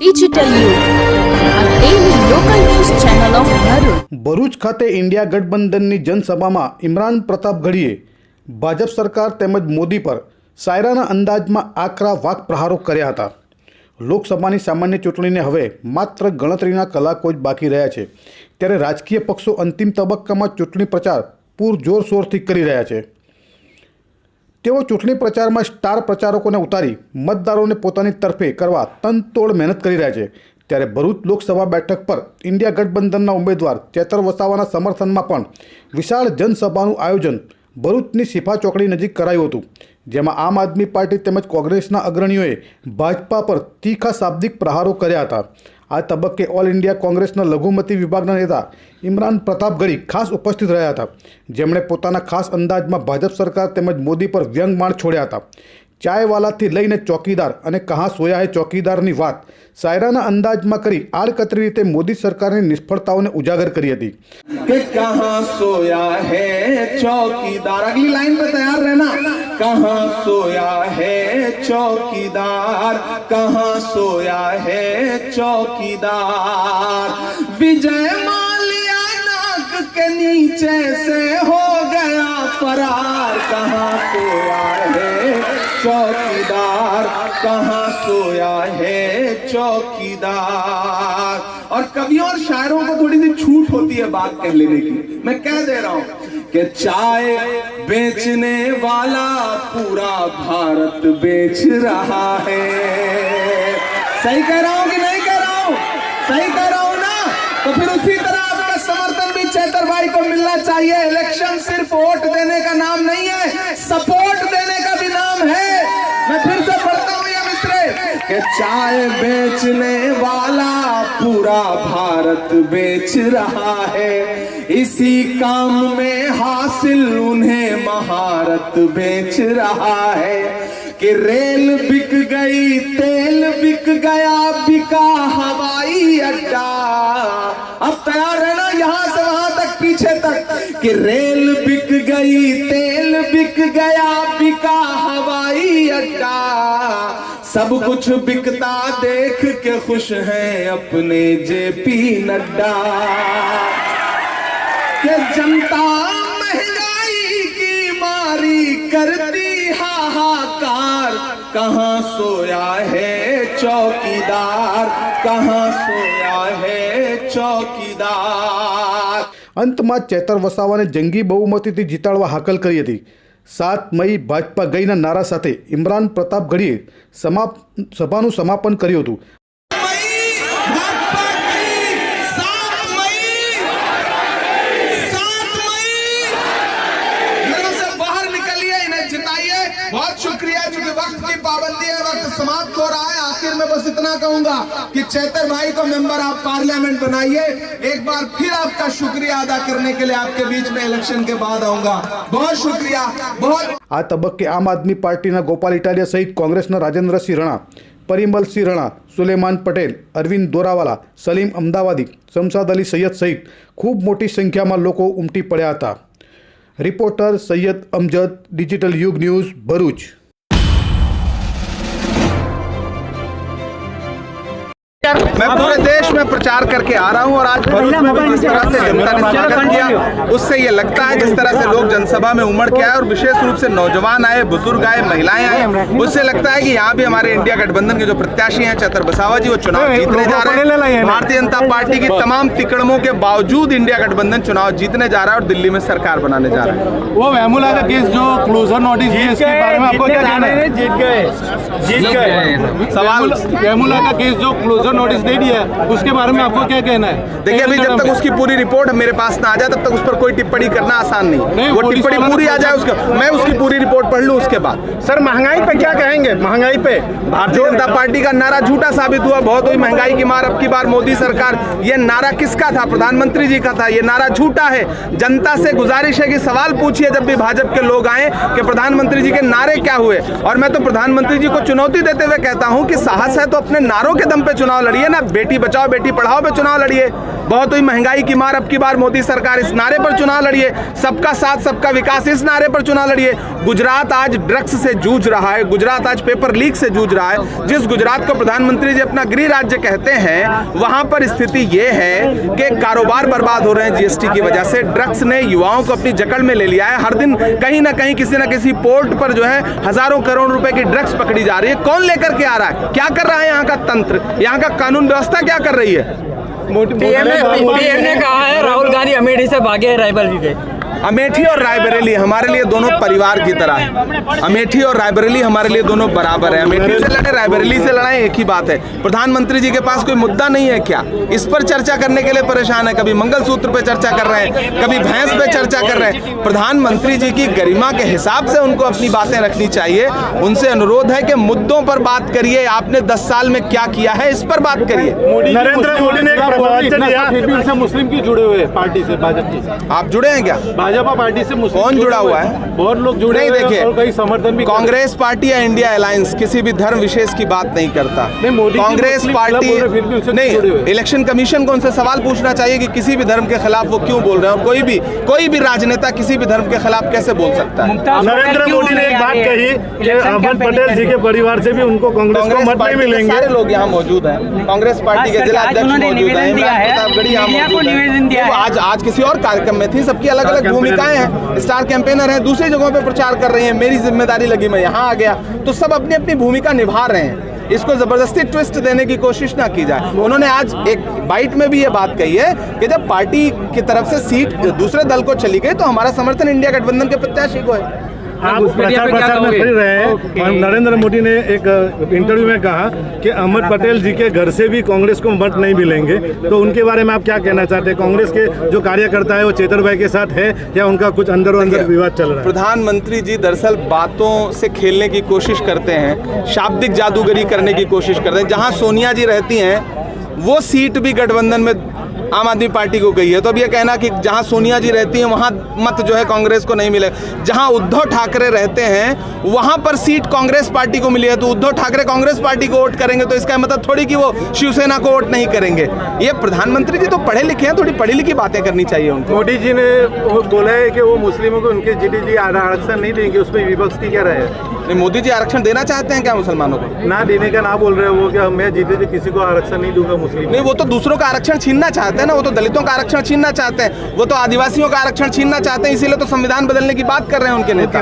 Digital Youth, a daily local news channel of Bharuch. Bharuch ખાતે India ગઠબંધનની જનસભામાં Imran Pratap ગઢીએ Bhajap સરકાર તેમજ મોદી પર શાયરાના અંદાજમાં આકરા વાક પ્રહારો કર્યા હતા. લોકસભાની સામાન્ય ચૂંટણીને હવે માત્ર ગણતરીના કલાકો જ બાકી રહ્યા છે, ત્યારે રાજકીય પક્ષો અંતિમ તબક્કામાં ચૂંટણી પ્રચાર પૂરજોરશોરથી કરી રહ્યા છે. તેઓ ચૂંટણી પ્રચારમાં સ્ટાર પ્રચારકોને ઉતારી મતદારોને પોતાની તરફે કરવા તનતોડ મહેનત કરી રહ્યા છે. ત્યારે ભરૂચ લોકસભા બેઠક પર ઇન્ડિયા ગઠબંધનના ઉમેદવાર ચેતર વસાવાના સમર્થનમાં પણ વિશાળ જનસભાનું આયોજન ભરૂચની શિફા ચોકડી નજીક કરાયું હતું, જેમાં આમ આદમી પાર્ટી તેમજ કોંગ્રેસના અગ્રણીઓએ ભાજપા પર તીખા શાબ્દિક પ્રહારો કર્યા હતા. આ તબક્કે ઓલ ઇન્ડિયા કોંગ્રેસના લઘુમતી વિભાગના નેતા ઇમરાન પ્રતાપ ગઢી ખાસ ઉપસ્થિત રહ્યા હતા, જેમણે પોતાના ખાસ અંદાજમાં ભાજપ સરકાર તેમજ મોદી પર વ્યંગબાણ છોડ્યા હતા. ચાયવાલાથી લઈને ચોકીદાર અને કહા સોયા હે ચોકીદારની વાત શાયરાના અંદાજમાં કરી આડકતરી રીતે મોદી સરકારની નિષ્ફળતાઓને ઉજાગર કરી હતી. कि कहाँ सोया है चौकीदार, अगली लाइन पे तैयार रहना. कहाँ सोया है चौकीदार, कहाँ सोया है चौकीदार. विजय माल्या नाक के नीचे से हो गया फरार. कहाँ सोया है चौकीदार, कहाँ सोया है चौकीदार. और कवियों और शायरों को थोड़ी सी छूट होती है बात कह लेने की. मैं कह दे रहा हूं कि चाय बेचने वाला पूरा भारत बेच रहा है. सही कह रहा हूं कि नहीं कह रहा हूं? सही कह रहा हूं ना? तो फिर उसी तरह आपका समर्थन भी चेतर भाई को मिलना चाहिए. इलेक्शन सिर्फ वोट देने का नाम नहीं है, सपोर्ट देने का भी नाम है. मैं फिर से पढ़ता हूं ये मिसरे कि चाय बेचने वाला पूरा भारत बेच रहा है. इसी काम में हासिल उन्हें महारत बेच रहा है. कि रेल बिक गई, तेल बिक गया, बिका हवाई अड्डा. अब तैयार रहना यहां से वहां तक, पीछे तक. कि रेल बिक गई, तेल बिक गया, बिका हवाई अड्डा. सब कुछ बिकता देख के खुश हैं अपने जेपी नड्डा. कि जनता महंगाई की मारी करती हाहाकार. कहाँ सोया है चौकीदार, कहाँ सोया है चौकीदार. અંતમાં ચેતર વસાવાને જંગી બહુમતીથી જીતાડવા હાકલ કરી હતી. 7 મઈ ભાજપા ગઈના નારા સાથે ઇમરાન પ્રતાપ ગઢીએ સભાનું સમાપન કર્યું હતું. बहुत शुक्रिया. चूंकि वक्त की पाबंदी है, वक्त समाप्त हो रहा है. आखिर में बस इतना कहूंगा कि चेतर भाई को मेंबर आप पार्लियामेंट बनाइए. एक बार फिर आपका शुक्रिया अदा करने के लिए आपके बीच में इलेक्शन के बाद आऊंगा. बहुत शुक्रिया. बहुत આ તબક્કે આમ આદમી પાર્ટીના ગોપાલ ઇટાલિયા સહિત કોંગ્રેસના રાજેન્દ્રસિંહ રણા, પરિમલસિંહ રણા, સુલેમાન પટેલ, અરવિંદ દોરાવાલા, સલીમ અમદાવાદી, શમશાદ અલી સૈયદ સહિત ખૂબ મોટી સંખ્યામાં લોકો ઉમટી પડ્યા હતા. रिपोर्टर सैयद अमजद, डिजिटल युग न्यूज़, भरूच. मैं पूरे देश में प्रचार करके आ रहा हूं और आज भरूच में भी जिस तरह से जनता ने स्वागत किया, उससे ये लगता है जिस तरह से लोग जनसभा में उमड़ के आए और विशेष रूप से नौजवान आए, बुजुर्ग आए, महिलाएं आए, उससे लगता है कि यहाँ भी हमारे इंडिया गठबंधन के जो प्रत्याशी हैं चेतर वसावा जी, वो चुनाव जीतने जा रहे हैं. भारतीय जनता पार्टी की तमाम तिकड़मों के बावजूद इंडिया गठबंधन चुनाव जीतने जा रहा है और दिल्ली में सरकार बनाने जा रहा है. वो वेमुला का केस जो क्लोजर नोटिस दिए, इसके बारे में आपको क्या कहना है? जीत गए. सवाल वेमुला का केस जो क्लोजर नोटिस दे दिया, उसके बारे में आपको क्या कहना है? देखिए, अभी जब तक उसकी पूरी रिपोर्ट मेरे पास ना आ जाए तब तक उस पर कोई टिप्पणी करना आसान नहीं. वो टिप्पणी पूरी आ जाए, उसका मैं उसकी पूरी रिपोर्ट पढ़ लूं, उसके बाद. सर, महंगाई पे क्या कहेंगे? महंगाई पे भारतीय जनता पार्टी का नारा झूठा साबित हुआ. बहुत हुई महंगाई की मार, अब की बार मोदी सरकार. ये नारा किसका था? प्रधानमंत्री जी का था. ये नारा झूठा है. जनता से गुजारिश है कि सवाल पूछिए जब भी भाजपा के लोग आए कि प्रधानमंत्री जी के नारे क्या हुए. और मैं तो प्रधानमंत्री जी को चुनौती देते हुए कहता हूं कि साहस है तो अपने नारों के दम पे चुनाव लड़िए ना. बेटी बचाओ बेटी पढ़ाओ पे चुनाव लड़िए. बहुत हुई महंगाई की मार, अब की बार मोदी सरकार इस नारे पर चुनाव लड़िए, सबका साथ सबका विकास, इस नारे पर चुनाव लड़िए। गुजरात आज ड्रग्स से जूझ रहा है, गुजरात आज पेपर लीक से जूझ रहा है। जिस गुजरात को प्रधानमंत्री जी अपना गृह राज्य कहते हैं, वहां पर स्थिति यह है कि कारोबार बर्बाद हो रहे हैं जीएसटी की वजह से। ड्रग्स ने युवाओं को अपनी जकड़ में ले लिया है। हर दिन कहीं ना कहीं किसी ना किसी पोर्ट पर जो है हजारों करोड़ रुपए की ड्रग्स पकड़ी जा रही है। कौन लेकर के आ रहा है? क्या कर रहा है यहाँ का तंत्र, यहाँ का कानून व्यवस्था क्या कर रही है? पीएम ने कहा है राहुल गांधी अमेठी से भागे हैं रायबरेली के। अमेठी और रायबरेली हमारे लिए दोनों परिवार की तरह है। अमेठी और रायबरेली हमारे लिए दोनों बराबर है। अमेठी से लड़े, रायबरेली से लड़ाएं, एक ही बात है। प्रधानमंत्री जी के पास कोई मुद्दा नहीं है क्या? इस पर चर्चा करने के लिए परेशान है। कभी मंगलसूत्र पे चर्चा कर रहे हैं, कभी भैंस पे चर्चा कर रहे हैं। प्रधानमंत्री जी की गरिमा के हिसाब से उनको अपनी बातें रखनी चाहिए। उनसे अनुरोध है कि मुद्दों पर बात करिए। आपने 10 साल में क्या किया है, इस पर बात करिए। नरेंद्र मोदी ने एक प्रवचन दिया, फिर भी उनसे मुस्लिम की जुड़े हुए पार्टी से, भाजपा की। आप जुड़े हैं क्या? भाजपा पार्टी से मुस्लिम कौन जुड़ा हुआ है? बहुत लोग जुड़े नहीं, हुए हैं देखिए, और कई समर्थन भी। कांग्रेस पार्टी या इंडिया अलायंस किसी भी धर्म विशेष की बात नहीं करता। मोदी कांग्रेस पार्टी नहीं, इलेक्शन कमीशन को उनसे सवाल पूछना चाहिए कि किसी भी धर्म के खिलाफ वो क्यों बोल रहे हैं। और कोई भी राजनेता किसी भी धर्म के खिलाफ कैसे बोल सकता है? नरेंद्र मोदी ने एक बात कही कि अहमद पटेल जी के परिवार से भी उनको कांग्रेस को मत नहीं मिलेंगे। सारे लोग यहाँ मौजूद हैं, कांग्रेस पार्टी के जिला अध्यक्ष मौजूद हैं, इमरान प्रतापगढ़ी यहाँ मौजूद हैं। आज किसी और कार्यक्रम में थी, सबकी अलग अलग भूमिकाएं हैं। स्टार कैंपेनर है, दूसरी जगहों पे प्रचार कर रही है। मेरी जिम्मेदारी लगी, मैं यहाँ आ गया। तो सब अपनी अपनी भूमिका निभा रहे हैं। इसको जबरदस्ती ट्विस्ट देने की कोशिश ना की जाए। उन्होंने आज एक बाइट में भी ये बात कही है कि जब पार्टी की तरफ से सीट दूसरे दल को चली गई तो हमारा समर्थन इंडिया गठबंधन के प्रत्याशी को है। आप प्रचार में फिर रहे हैं और नरेंद्र मोदी ने एक इंटरव्यू में कहा कि अहमद पटेल जी के घर से भी कांग्रेस को मत नहीं मिलेंगे। तो उनके बारे में आप क्या कहना चाहते हैं? कांग्रेस के जो कार्यकर्ता है वो चेतर भाई के साथ है या उनका कुछ अंदर विवाद चल रहा है? प्रधानमंत्री जी दरअसल बातों से खेलने की कोशिश करते हैं, शाब्दिक जादूगरी करने की कोशिश करते हैं। जहां सोनिया जी रहती हैं वो सीट भी गठबंधन में आम आदमी पार्टी को गई है। तो अब ये कहना कि जहां सोनिया जी रहती हैं वहां मत जो है कांग्रेस को नहीं मिले। जहां उद्धव ठाकरे रहते हैं वहां पर सीट कांग्रेस पार्टी को मिली है, तो उद्धव ठाकरे कांग्रेस पार्टी को वोट करेंगे तो इसका मतलब थोड़ी कि वो शिवसेना को वोट नहीं करेंगे। ये प्रधानमंत्री जी तो पढ़े लिखे हैं, थोड़ी पढ़ी लिखी बातें करनी चाहिए उनको। मोदी जी ने बोला है कि वो मुस्लिमों को उनके जीडीजी आरक्षण नहीं देंगे, उस पर विपक्ष की क्या राय है? नहीं, मोदी जी आरक्षण देना चाहते हैं क्या मुसलमानों को? ना देने का ना बोल रहे हैं वो कि मैं जीते किसी को आरक्षण नहीं दूंगा मुस्लिम। नहीं, वो तो दूसरों का आरक्षण छीनना चाहते हैं ना। वो तो दलितों का आरक्षण छीनना चाहते हैं, वो तो आदिवासियों का आरक्षण छीनना चाहते हैं। इसीलिए तो संविधान बदलने की बात कर रहे हैं उनके नेता।